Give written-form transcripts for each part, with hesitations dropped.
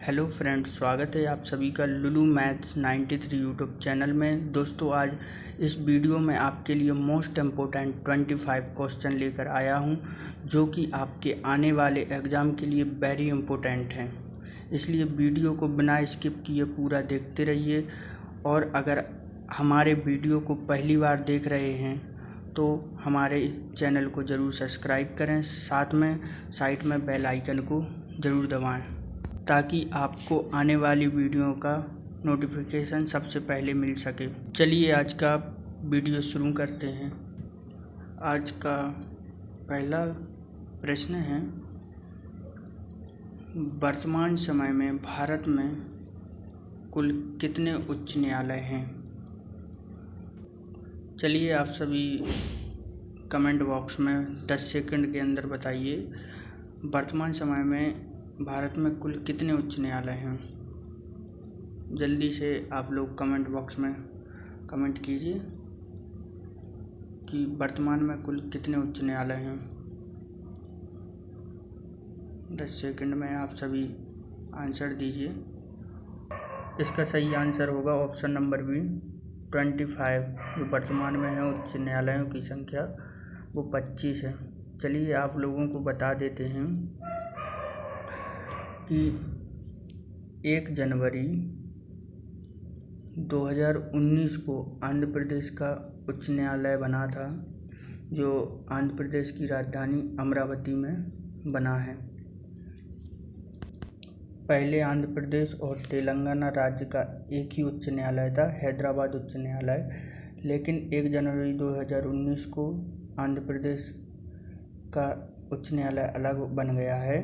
Hello friends, स्वागत है आप सभी का लुलु मैथ्स 93 यूट्यूब चैनल में। दोस्तों, आज इस वीडियो में आपके लिए मोस्ट इम्पोर्टेंट 25 क्वेश्चन लेकर आया हूं, जो कि आपके आने वाले एग्ज़ाम के लिए वेरी इम्पोर्टेंट हैं। इसलिए वीडियो को बिना स्किप किए पूरा देखते रहिए। और अगर हमारे वीडियो को पहली बार देख रहे हैं तो हमारे चैनल को ज़रूर सब्सक्राइब करें, साथ में साइड में बेल आइकन को ज़रूर दबाएं ताकि आपको आने वाली वीडियो का नोटिफिकेशन सबसे पहले मिल सके। चलिए आज का वीडियो शुरू करते हैं। आज का पहला प्रश्न है, वर्तमान समय में भारत में कुल कितने उच्च न्यायालय हैं? चलिए आप सभी कमेंट बॉक्स में 10 सेकंड के अंदर बताइए, वर्तमान समय में भारत में कुल कितने उच्च न्यायालय हैं। जल्दी से आप लोग कमेंट बॉक्स में कमेंट कीजिए कि वर्तमान में कुल कितने उच्च न्यायालय हैं। 10 सेकंड में आप सभी आंसर दीजिए। इसका सही आंसर होगा ऑप्शन नंबर बी 25। जो वर्तमान में है उच्च न्यायालयों की संख्या वो 25 है। चलिए आप लोगों को बता देते हैं कि 1 जनवरी 2019 को आंध्र प्रदेश का उच्च न्यायालय बना था, जो आंध्र प्रदेश की राजधानी अमरावती में बना है। पहले आंध्र प्रदेश और तेलंगाना राज्य का एक ही उच्च न्यायालय था, हैदराबाद उच्च न्यायालय, लेकिन 1 जनवरी 2019 को आंध्र प्रदेश का उच्च न्यायालय अलग बन गया है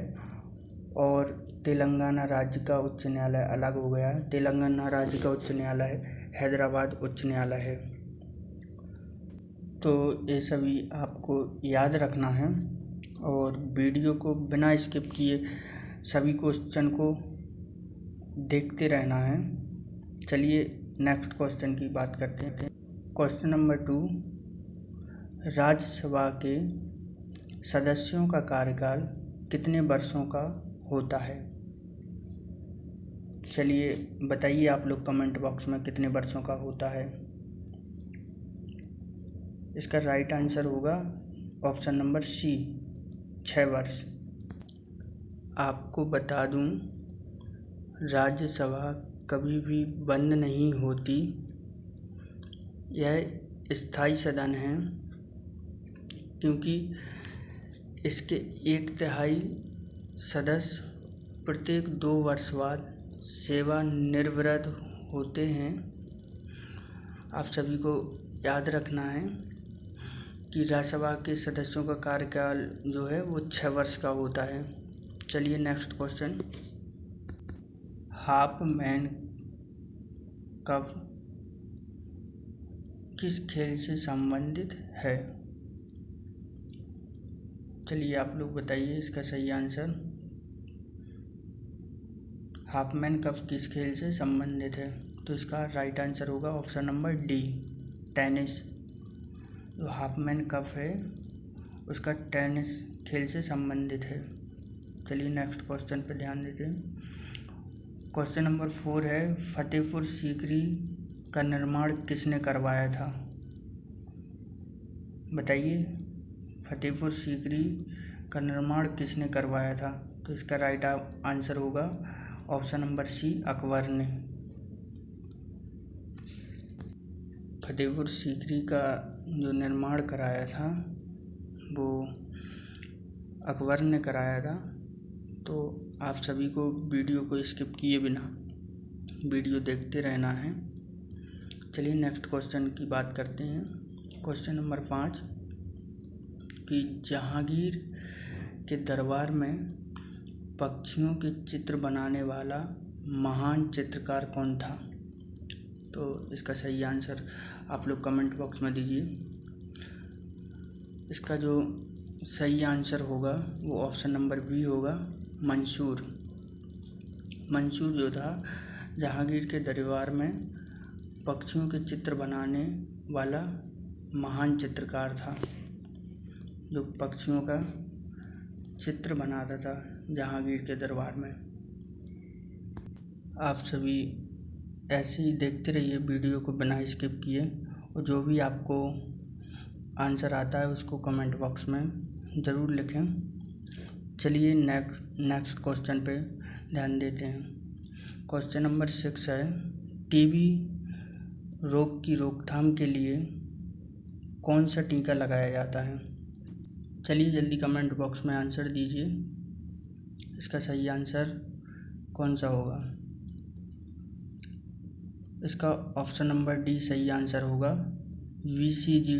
और तेलंगाना राज्य का उच्च न्यायालय अलग हो गया है। तेलंगाना राज्य का उच्च न्यायालय हैदराबाद उच्च न्यायालय है। तो ये सभी आपको याद रखना है और वीडियो को बिना स्किप किए सभी क्वेश्चन को देखते रहना है। चलिए नेक्स्ट क्वेश्चन की बात करते हैं। क्वेश्चन नंबर 2, राज्यसभा के सदस्यों का कार्यकाल कितने वर्षों का होता है? चलिए बताइए आप लोग कमेंट बॉक्स में कितने वर्षों का होता है। इसका राइट आंसर होगा ऑप्शन नंबर सी 6 वर्ष। आपको बता दूं, राज्यसभा कभी भी बंद नहीं होती। यह स्थायी सदन है क्योंकि इसके 1/3 सदस्य प्रत्येक 2 वर्ष बाद सेवानिवृत्त होते हैं। आप सभी को याद रखना है कि राज्यसभा के सदस्यों का कार्यकाल जो है वो 6 वर्ष का होता है। चलिए next question, half man cup किस खेल से संबंधित है? चलिए आप लोग बताइए इसका सही आंसर। हाफमैन कप किस खेल से संबंधित है? तो इसका राइट आंसर होगा ऑप्शन नंबर डी टेनिस। जो हाफमैन कप है उसका टेनिस खेल से संबंधित है। चलिए नेक्स्ट क्वेश्चन पर ध्यान देते हैं। क्वेश्चन नंबर 4 है, फतेहपुर सीकरी का निर्माण किसने करवाया था? बताइए, फतेहपुर सीकरी का निर्माण किसने करवाया था? तो इसका राइट आंसर होगा ऑप्शन नंबर सी अकबर ने। फतेहपुर सीकरी का जो निर्माण कराया था वो अकबर ने कराया था। तो आप सभी को वीडियो को स्किप किए बिना वीडियो देखते रहना है। चलिए नेक्स्ट क्वेश्चन की बात करते हैं। क्वेश्चन नंबर 5 कि जहांगीर के दरबार में पक्षियों के चित्र बनाने वाला महान चित्रकार कौन था? तो इसका सही आंसर आप लोग कमेंट बॉक्स में दीजिए। इसका जो सही आंसर होगा वो ऑप्शन नंबर बी होगा मंसूर। मंसूर जो था जहांगीर के दरबार में पक्षियों के चित्र बनाने वाला महान चित्रकार था, जो पक्षियों का चित्र बनाता था जहांगीर के दरबार में। आप सभी ऐसे ही देखते रहिए वीडियो को बिना स्किप किए, और जो भी आपको आंसर आता है उसको कमेंट बॉक्स में ज़रूर लिखें। चलिए नेक्स्ट क्वेश्चन पे ध्यान देते हैं। क्वेश्चन नंबर 6 है, टीबी रोग की रोकथाम के लिए कौन सा टीका लगाया जाता है? चलिए जल्दी कमेंट बॉक्स में आंसर दीजिए, इसका सही आंसर कौन सा होगा। इसका ऑप्शन नंबर डी सही आंसर होगा, BCG।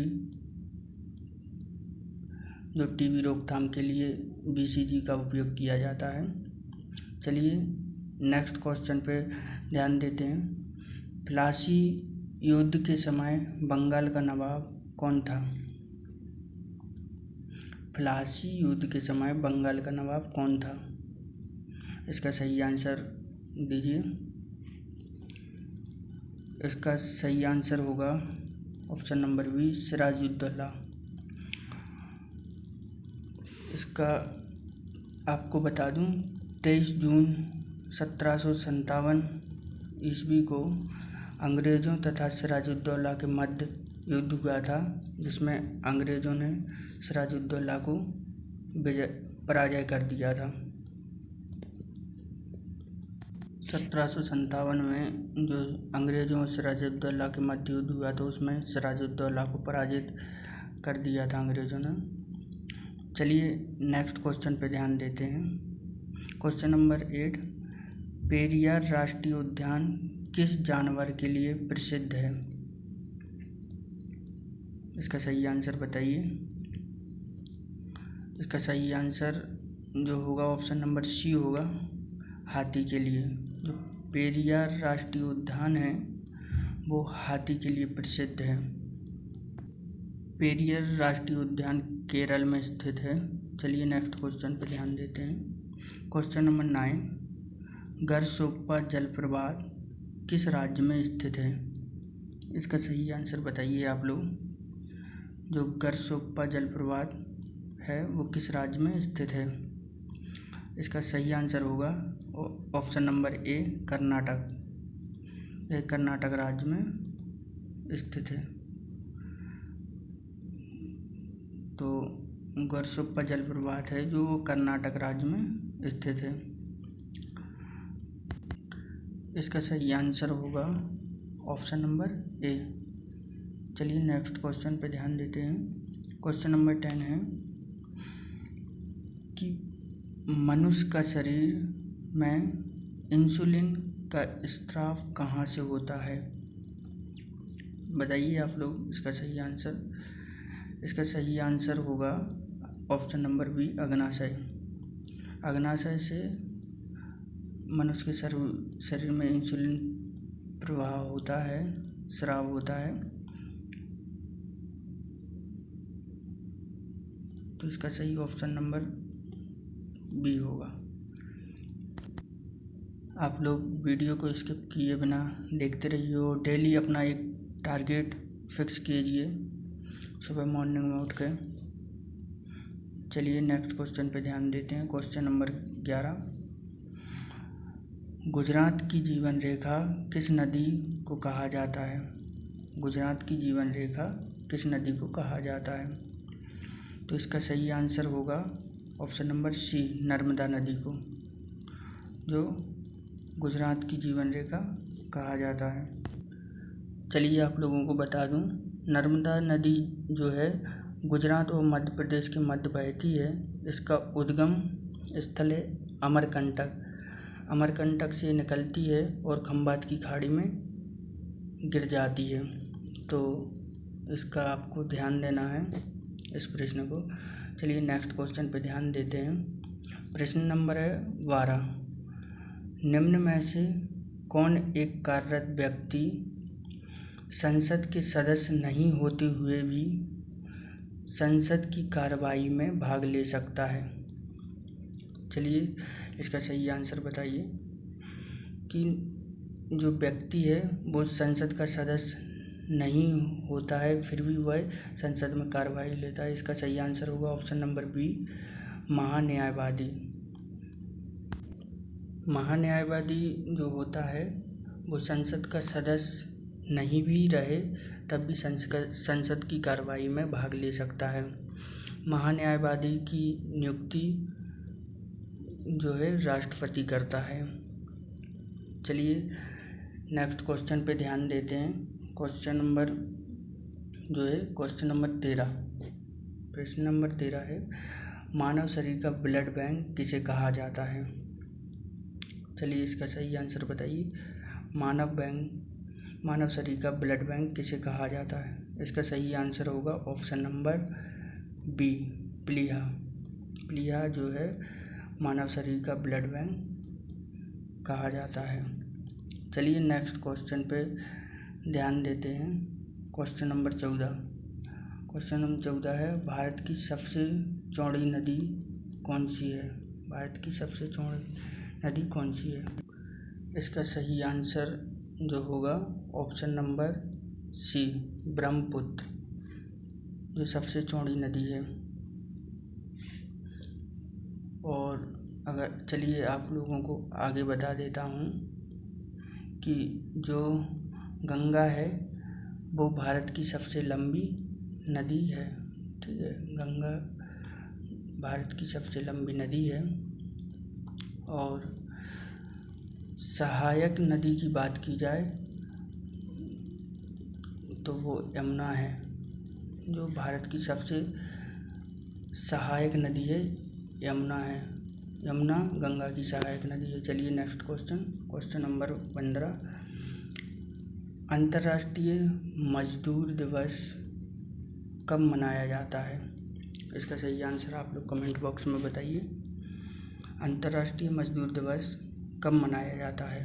जो टीबी रोकथाम के लिए BCG का उपयोग किया जाता है। चलिए नेक्स्ट क्वेश्चन पे ध्यान देते हैं। प्लासी युद्ध के समय बंगाल का नवाब कौन था? प्लासी युद्ध के समय बंगाल का नवाब कौन था? इसका सही आंसर दीजिए। इसका सही आंसर होगा ऑप्शन नंबर बी, सिराजुद्दौला। इसका आपको बता दूं, 23 जून 1757 ईस्वी को अंग्रेज़ों तथा सिराजुद्दौला के मध्य युद्ध हुआ था, जिसमें अंग्रेज़ों ने सिराजुद्दौला को पराजय कर दिया था। 1757 में जो अंग्रेज़ों और सिराजुद्दौला के मध्य युद्ध हुआ था, उसमें सिराजुद्दौला को पराजित कर दिया था अंग्रेज़ों ने। चलिए नेक्स्ट क्वेश्चन पे ध्यान देते हैं। क्वेश्चन नंबर 8, पेरियार राष्ट्रीय उद्यान किस जानवर के लिए प्रसिद्ध है? इसका सही आंसर बताइए। इसका सही आंसर जो होगा ऑप्शन नंबर सी होगा, हाथी के लिए। जो पेरियार राष्ट्रीय उद्यान है वो हाथी के लिए प्रसिद्ध है। पेरियार राष्ट्रीय उद्यान केरल में स्थित है। चलिए नेक्स्ट क्वेश्चन पर ध्यान देते हैं। क्वेश्चन नंबर 9, गरसोप्पा जलप्रपात किस राज्य में स्थित है? इसका सही आंसर बताइए आप लोग। जो गरसोप्पा जलप्रपात है वो किस राज्य में स्थित है? इसका सही आंसर होगा ऑप्शन नंबर ए, कर्नाटक। यह कर्नाटक राज्य में स्थित है। तो गरसोप्पा जलप्रपात है जो कर्नाटक राज्य में स्थित है। इसका सही आंसर होगा ऑप्शन नंबर ए। चलिए नेक्स्ट क्वेश्चन पे ध्यान देते हैं। क्वेश्चन नंबर 10 है कि मनुष्य का शरीर में इंसुलिन का स्राव कहाँ से होता है? बताइए आप लोग इसका सही आंसर। इसका सही आंसर होगा ऑप्शन नंबर बी, अग्नाशय। अग्नाशय से मनुष्य के शरीर में इंसुलिन प्रवाह होता है, स्राव होता है। तो इसका सही ऑप्शन नंबर बी होगा। आप लोग वीडियो को स्किप किए बिना देखते रहिए और डेली अपना एक टारगेट फिक्स कीजिए सुबह मॉर्निंग में उठ के। चलिए नेक्स्ट क्वेश्चन पे ध्यान देते हैं। क्वेश्चन नंबर 11, गुजरात की जीवन रेखा किस नदी को कहा जाता है? गुजरात की जीवन रेखा किस नदी को कहा जाता है? तो इसका सही आंसर होगा ऑप्शन नंबर सी, नर्मदा नदी को, जो गुजरात की जीवन रेखा कहा जाता है। चलिए आप लोगों को बता दूं, नर्मदा नदी जो है गुजरात और मध्य प्रदेश के मध्य बहती है। इसका उद्गम स्थल है अमरकंटक। अमरकंटक से निकलती है और खंबात की खाड़ी में गिर जाती है। तो इसका आपको ध्यान देना है इस प्रश्न को। चलिए नेक्स्ट क्वेश्चन पे ध्यान देते हैं। प्रश्न नंबर है 12, निम्न में से कौन एक कार्यरत व्यक्ति संसद के सदस्य नहीं होते हुए भी संसद की कार्रवाई में भाग ले सकता है? चलिए इसका सही आंसर बताइए कि जो व्यक्ति है वो संसद का सदस्य नहीं होता है फिर भी वह संसद में कार्रवाई लेता है। इसका सही आंसर होगा ऑप्शन नंबर बी, महान्यायवादी। महान्यायवादी जो होता है वो संसद का सदस्य नहीं भी रहे तब भी संसद की कार्रवाई में भाग ले सकता है। महान्यायवादी की नियुक्ति जो है राष्ट्रपति करता है। चलिए नेक्स्ट क्वेश्चन पे ध्यान देते हैं। Question number 13। प्रश्न नंबर 13 है, मानव शरीर का ब्लड बैंक किसे कहा जाता है? चलिए इसका सही आंसर बताइए। मानव शरीर का ब्लड बैंक किसे कहा जाता है? इसका सही आंसर होगा ऑप्शन नंबर बी, प्लीहा। प्लीहा जो है मानव शरीर का ब्लड बैंक कहा जाता है। चलिए नेक्स्ट क्वेश्चन पे ध्यान देते हैं। क्वेश्चन नंबर 14 है, भारत की सबसे चौड़ी नदी कौन सी है? भारत की सबसे चौड़ी नदी कौन सी है? इसका सही आंसर जो होगा ऑप्शन नंबर सी, ब्रह्मपुत्र, जो सबसे चौड़ी नदी है। और अगर चलिए आप लोगों को आगे बता देता हूँ कि जो गंगा है वो भारत की सबसे लंबी नदी है। ठीक है, गंगा भारत की सबसे लंबी नदी है। और सहायक नदी की बात की जाए तो वो यमुना है, जो भारत की सबसे सहायक नदी है यमुना है। यमुना गंगा की सहायक नदी है। चलिए नेक्स्ट क्वेश्चन नंबर 15, अंतर्राष्ट्रीय मजदूर दिवस कब मनाया जाता है? इसका सही आंसर आप लोग कमेंट बॉक्स में बताइए। अंतर्राष्ट्रीय मजदूर दिवस कब मनाया जाता है?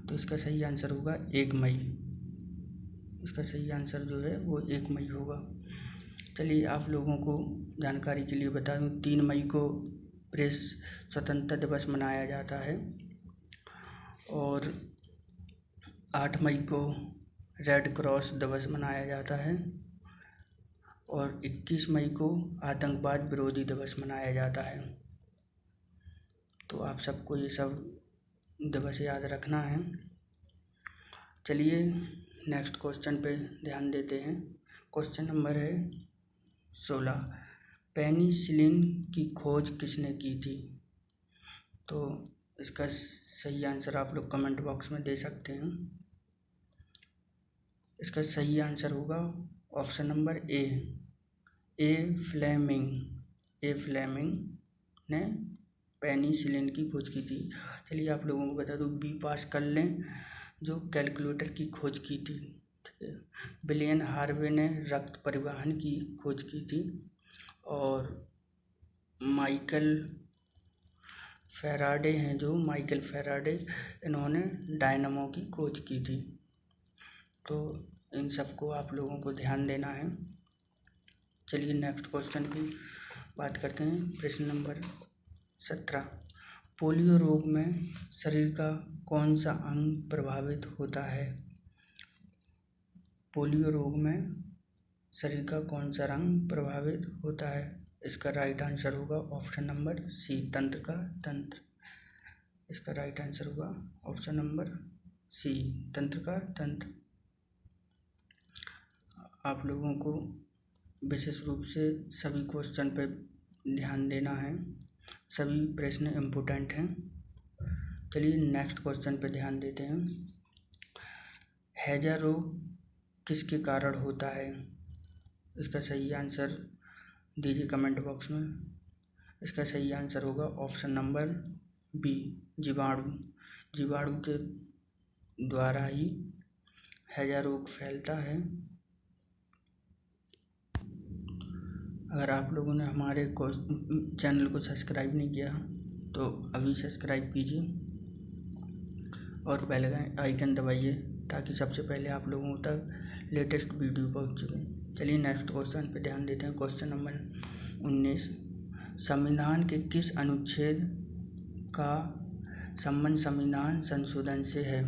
तो इसका सही आंसर होगा 1 मई। इसका सही आंसर जो है वो 1 मई होगा। चलिए आप लोगों को जानकारी के लिए बता दूं, 3 मई को प्रेस स्वतंत्रता दिवस मनाया जाता है और 8 मई को रेड क्रॉस दिवस मनाया जाता है और 21 मई को आतंकवाद विरोधी दिवस मनाया जाता है। तो आप सबको ये सब दिवस याद रखना है। चलिए नेक्स्ट क्वेश्चन पे ध्यान देते हैं। क्वेश्चन नंबर है 16, पेनिसिलिन की खोज किसने की थी? तो इसका सही आंसर आप लोग कमेंट बॉक्स में दे सकते हैं। इसका सही आंसर होगा ऑप्शन नंबर ए फ्लेमिंग ने पेनिसिलिन की खोज की थी। चलिए आप लोगों को बता दूं, बी पास्कल ने जो कैलकुलेटर की खोज की थी। ठीक है, विलियम हार्वे ने रक्त परिवहन की खोज की थी और माइकल फैराडे इन्होंने डायनामो की खोज की थी। तो इन सबको आप लोगों को ध्यान देना है। चलिए नेक्स्ट क्वेश्चन की बात करते हैं। प्रश्न नंबर 17, पोलियो रोग में शरीर का कौन सा अंग प्रभावित होता है? पोलियो रोग में शरीर का कौन सा अंग प्रभावित होता है? इसका राइट आंसर होगा ऑप्शन नंबर सी, तंत्र। इसका राइट आंसर होगा ऑप्शन नंबर सी, तंत्र। आप लोगों को विशेष रूप से सभी क्वेश्चन पे ध्यान देना है, सभी प्रश्न इम्पोर्टेंट हैं। चलिए नेक्स्ट क्वेश्चन पे ध्यान देते हैं। हैजा रोग किसके कारण होता है? इसका सही आंसर दीजिए कमेंट बॉक्स में। इसका सही आंसर होगा ऑप्शन नंबर बी, जीवाणु के द्वारा ही हैजा रोग फैलता है। अगर आप लोगों ने हमारे चैनल को सब्सक्राइब नहीं किया तो अभी सब्सक्राइब कीजिए और बेल आइकन दबाइए ताकि सबसे पहले आप लोगों तक लेटेस्ट वीडियो पहुंच सके। चलिए नेक्स्ट क्वेश्चन पे ध्यान देते हैं। क्वेश्चन नंबर 19, संविधान के किस अनुच्छेद का संबंध संविधान संशोधन से है?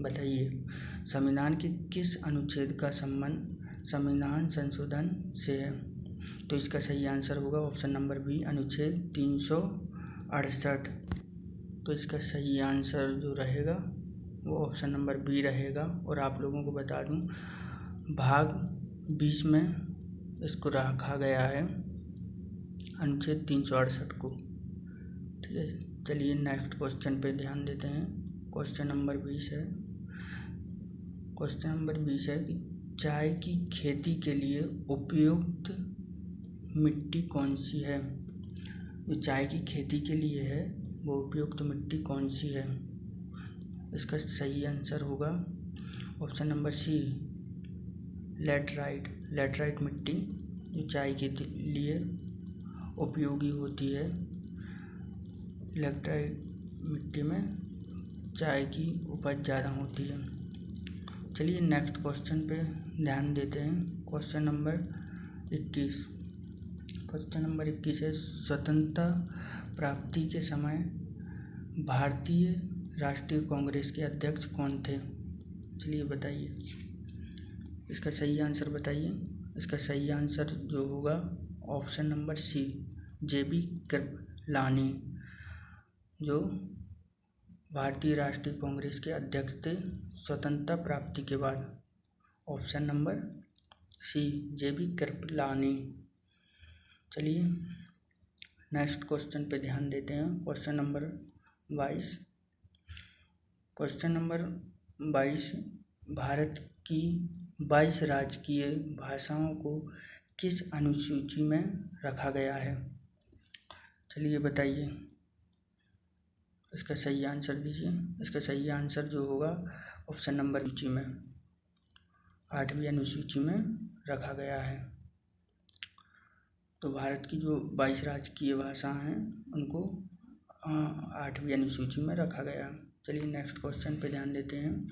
बताइए, संविधान के किस अनुच्छेद का संबंध संविधान संशोधन से है? तो इसका सही आंसर होगा ऑप्शन नंबर बी, अनुच्छेद 368। तो इसका सही आंसर जो रहेगा वो ऑप्शन नंबर बी रहेगा। और आप लोगों को बता दूं, भाग 20 में इसको रखा गया है, अनुच्छेद 368 को। ठीक है, चलिए नेक्स्ट क्वेश्चन पे ध्यान देते हैं। क्वेश्चन नंबर 20 है। क्वेश्चन नंबर 20 है कि चाय की खेती के लिए उपयुक्त मिट्टी कौन सी है। जो चाय की खेती के लिए है वो उपयुक्त मिट्टी कौन सी है। इसका सही आंसर होगा option number C, laterite. Laterite मिट्टी जो चाय के लिए उपयोगी होती है। लैटराइट मिट्टी में चाय की उपज ज़्यादा होती है। चलिए नेक्स्ट क्वेश्चन पे ध्यान देते हैं। Question number 21। क्वेश्चन नंबर 21 है, स्वतंत्रता प्राप्ति के समय भारतीय राष्ट्रीय कांग्रेस के अध्यक्ष कौन थे। चलिए बताइए, इसका सही आंसर बताइए। इसका सही आंसर जो होगा option number C, JB Kripalani, जो भारतीय राष्ट्रीय कांग्रेस के अध्यक्ष थे स्वतंत्रता प्राप्ति के बाद। Option number C, JB Kripalani. चलिए नेक्स्ट क्वेश्चन पे ध्यान देते हैं। Question number 22। Question number 22, Bharat की 22 राजकीय भाषाओं को किस अनुसूची में रखा गया है। चलिए बताइए, इसका सही आंसर दीजिए। इसका सही आंसर जो होगा ऑप्शन नंबर सूची में, 8वीं अनुसूची में रखा गया है। तो भारत की जो 22 राजकीय भाषा हैं उनको 8वीं अनुसूची में रखा गया। चलिए नेक्स्ट क्वेश्चन पे ध्यान देते हैं।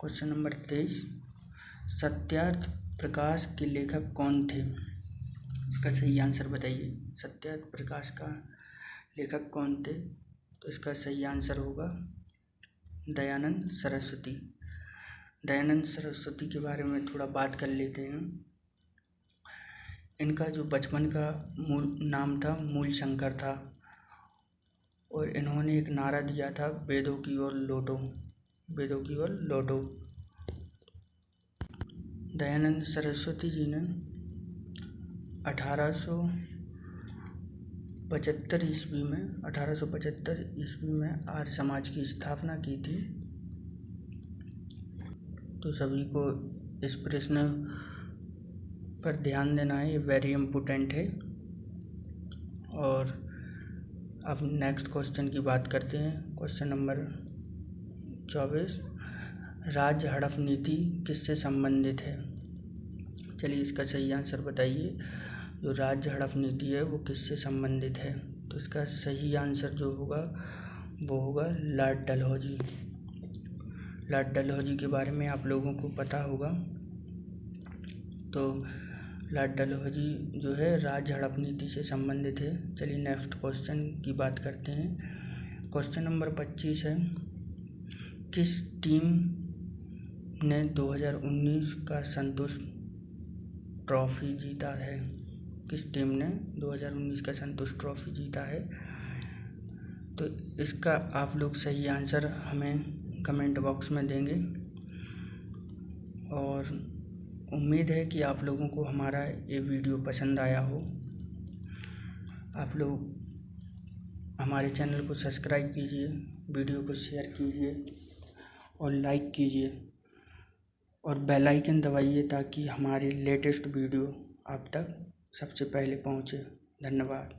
क्वेश्चन नंबर 23, सत्यार्थ प्रकाश के लेखक कौन थे। इसका सही आंसर बताइए। सत्यार्थ प्रकाश का लेखक कौन थे। तो इसका सही आंसर होगा दयानंद सरस्वती। दयानंद सरस्वती के बारे में थोड़ा बात कर लेते हैं। इनका जो बचपन का मूल नाम था मूल शंकर था, और इन्होंने एक नारा दिया था, वेदों की ओर लौटो, वेदों की ओर लौटो। दयानंद सरस्वती जी ने 1875 ईस्वी में आर्य समाज की स्थापना की थी। तो सभी को इस प्रश्न पर ध्यान देना है, ये वेरी इम्पोर्टेंट है। और अब नेक्स्ट क्वेश्चन की बात करते हैं। क्वेश्चन नंबर 24, राज्य हड़प नीति किससे संबंधित है। चलिए इसका सही आंसर बताइए। जो राज्य हड़प नीति है वो किससे संबंधित है। तो इसका सही आंसर जो होगा वो होगा लॉर्ड डलहौजी। लॉर्ड डलहौजी के बारे में आप लोगों को पता होगा। तो लॉर्ड डलहौजी जो है राज्य हड़प नीति से संबंधित है। चलिए नेक्स्ट क्वेश्चन की बात करते हैं। क्वेश्चन नंबर 25 है, किस टीम ने 2019 का संतोष ट्रॉफी जीता है। किस टीम ने 2019 का संतोष ट्रॉफी जीता है। तो इसका आप लोग सही आंसर हमें कमेंट बॉक्स में देंगे। और उम्मीद है कि आप लोगों को हमारा ये वीडियो पसंद आया हो। आप लोग हमारे चैनल को सब्सक्राइब कीजिए, वीडियो को शेयर कीजिए और लाइक कीजिए और बेल आइकन दबाइए ताकि हमारे लेटेस्ट वीडियो आप तक सबसे पहले पहुंचे। धन्यवाद।